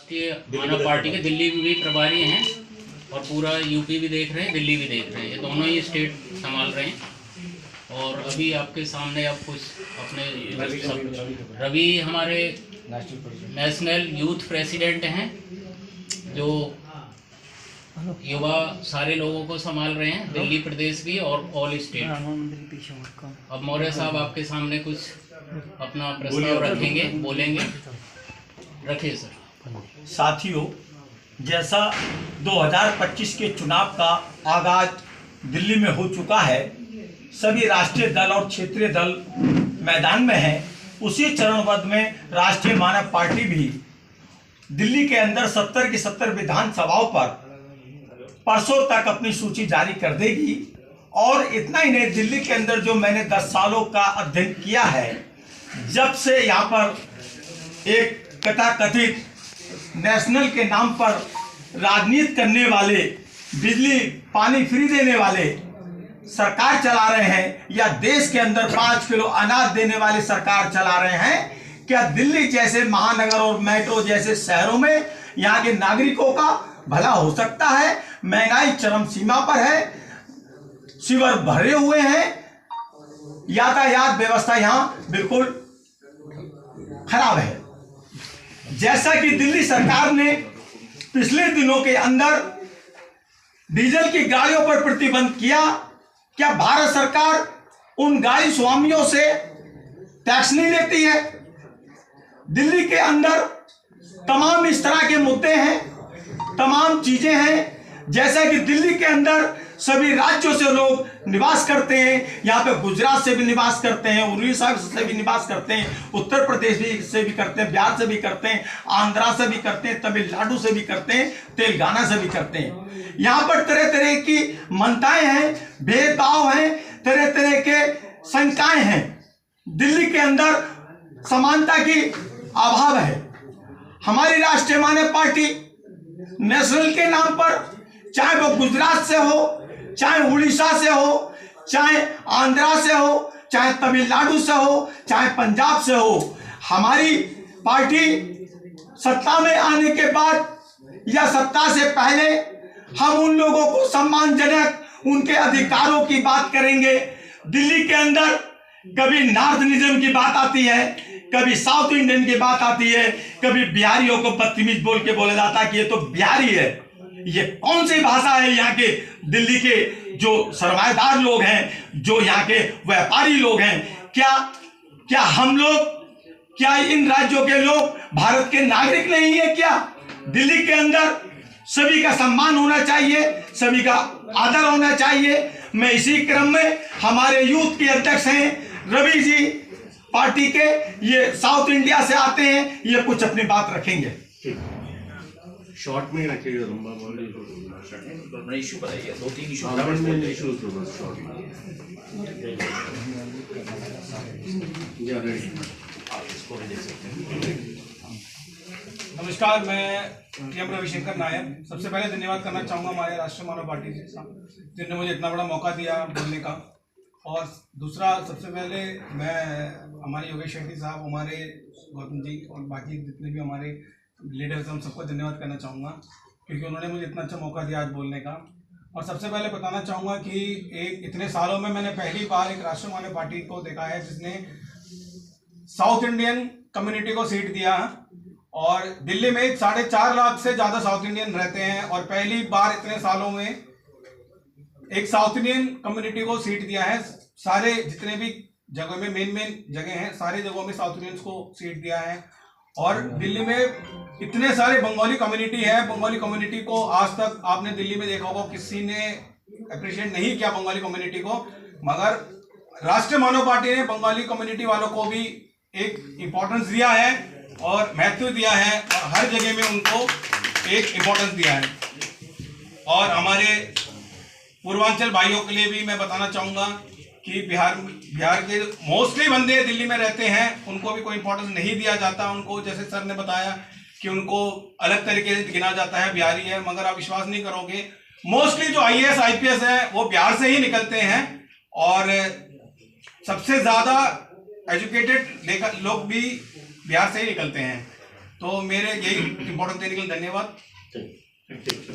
राष्ट्रीय मानव पार्टी के दिल्ली भी प्रभारी हैं और पूरा यूपी भी देख रहे हैं, दिल्ली भी देख रहे हैं। ये दोनों ही स्टेट संभाल रहे हैं। और अभी आपके सामने अब कुछ अपने रवि हमारे नेशनल यूथ प्रेसिडेंट हैं, जो युवा सारे लोगों को संभाल रहे हैं, दिल्ली प्रदेश भी और ऑल स्टेट। अब मौर्य साहब आपके सामने कुछ अपना प्रस्ताव रखेंगे, बोलेंगे। रखिए सर। साथियों, जैसा 2025 के चुनाव का आगाज दिल्ली में हो चुका है, सभी राष्ट्रीय दल और क्षेत्रीय दल मैदान में हैं। उसी चरणबद्ध में राष्ट्रीय मानव पार्टी भी दिल्ली के अंदर 70 की 70 विधानसभाओं पर परसों तक अपनी सूची जारी कर देगी। और इतना ही नहीं, दिल्ली के अंदर जो मैंने 10 सालों का अध्ययन किया है, जब से यहाँ पर एक कथाकथित नेशनल के नाम पर राजनीति करने वाले, बिजली पानी फ्री देने वाले सरकार चला रहे हैं, या देश के अंदर 5 किलो अनाज देने वाली सरकार चला रहे हैं, क्या दिल्ली जैसे महानगर और मेट्रो जैसे शहरों में यहाँ के नागरिकों का भला हो सकता है? महंगाई चरम सीमा पर है, शिविर भरे हुए हैं, यातायात व्यवस्था यहाँ बिल्कुल खराब है। जैसा कि दिल्ली सरकार ने पिछले दिनों के अंदर डीजल की गाड़ियों पर प्रतिबंध किया, क्या भारत सरकार उन गाड़ी स्वामियों से टैक्स नहीं लेती है? दिल्ली के अंदर तमाम इस तरह के मुद्दे हैं, तमाम चीजें हैं। जैसा कि दिल्ली के अंदर सभी राज्यों से लोग निवास करते हैं, यहाँ पे गुजरात से भी निवास करते हैं, उड़ीसा से भी निवास करते हैं, उत्तर प्रदेश भी से भी करते हैं, बिहार से भी करते हैं, आंध्रा से भी करते हैं, तमिलनाडु से भी करते हैं, तेलंगाना से भी करते हैं। यहाँ पर तरह तरह की मनताएं हैं, भेदभाव हैं, तरह तरह के शंकाएं हैं। दिल्ली के अंदर समानता की अभाव है। हमारी राष्ट्रीय मानव पार्टी नेशनल के नाम पर, चाहे वो गुजरात से हो, चाहे उड़ीसा से हो, चाहे आंध्रा से हो, चाहे तमिलनाडु से हो, चाहे पंजाब से हो, हमारी पार्टी सत्ता में आने के बाद या सत्ता से पहले हम उन लोगों को सम्मानजनक उनके अधिकारों की बात करेंगे। दिल्ली के अंदर कभी नॉर्थनिज्म की बात आती है, कभी साउथ इंडियन की बात आती है, कभी बिहारियों को बदतमीज बोल के बोला जाता है कि ये तो बिहारी है। ये कौन सी भाषा है? यहाँ के दिल्ली के जो सरमाएदार लोग हैं, जो यहाँ के व्यापारी लोग हैं, क्या हम लोग, क्या इन राज्यों के लोग भारत के नागरिक नहीं है क्या? दिल्ली के अंदर सभी का सम्मान होना चाहिए, सभी का आदर होना चाहिए। मैं इसी क्रम में हमारे यूथ के अध्यक्ष हैं रवि जी, पार्टी के, ये साउथ इंडिया से आते हैं, ये कुछ अपनी बात रखेंगे। शॉर्ट में रखिएगा, लंबा इशू बताइए, 2-3 इशू शॉर्ट में। नमस्कार, मैं टीएम रविशंकर नायक। सबसे पहले धन्यवाद करना चाहूँगा हमारे राष्ट्रीय मानव पार्टी जिन्होंने मुझे इतना बड़ा मौका दिया बोलने का। और दूसरा, सबसे पहले मैं हमारे योगेश शेट्टी साहब, हमारे गौतम जी और बाकी जितने भी हमारे लीडर्स हैं, उन सबको धन्यवाद करना चाहूँगा, क्योंकि उन्होंने मुझे इतना अच्छा मौका दिया आज बोलने का। और सबसे पहले बताना चाहूँगा कि इतने सालों में मैंने पहली बार एक राष्ट्रीय मानव पार्टी को देखा है जिसने साउथ इंडियन कम्युनिटी को सीट दिया। और दिल्ली में 4.5 लाख से ज़्यादा साउथ इंडियन रहते हैं, और पहली बार इतने सालों में एक साउथ इंडियन कम्युनिटी को सीट दिया है। सारे जितने भी जगह में मेन जगह हैं, सारी जगहों में साउथ इंडियंस को सीट दिया है। और दिल्ली में इतने सारे बंगाली कम्युनिटी है, बंगाली कम्युनिटी को आज तक आपने दिल्ली में देखा होगा किसी ने अप्रिशिएट नहीं किया बंगाली कम्युनिटी को, मगर राष्ट्रीय मानव पार्टी ने बंगाली कम्युनिटी वालों को भी एक इम्पोर्टेंस दिया है और महत्व दिया है, और हर जगह में उनको एक इम्पोर्टेंस दिया है। और हमारे पूर्वांचल भाइयों के लिए भी मैं बताना चाहूँगा कि बिहार के मोस्टली बंदे दिल्ली में रहते हैं, उनको भी कोई इंपॉर्टेंस नहीं दिया जाता। उनको, जैसे सर ने बताया कि उनको अलग तरीके से गिना जाता है, बिहारी है, मगर आप विश्वास नहीं करोगे, मोस्टली जो IAS IPS है वो बिहार से ही निकलते हैं। और सबसे ज़्यादा एजुकेटेड लोग भी बिहार से ही निकलते हैं। तो मेरे यही इम्पोर्टेंस देने के लिए धन्यवाद। ठीक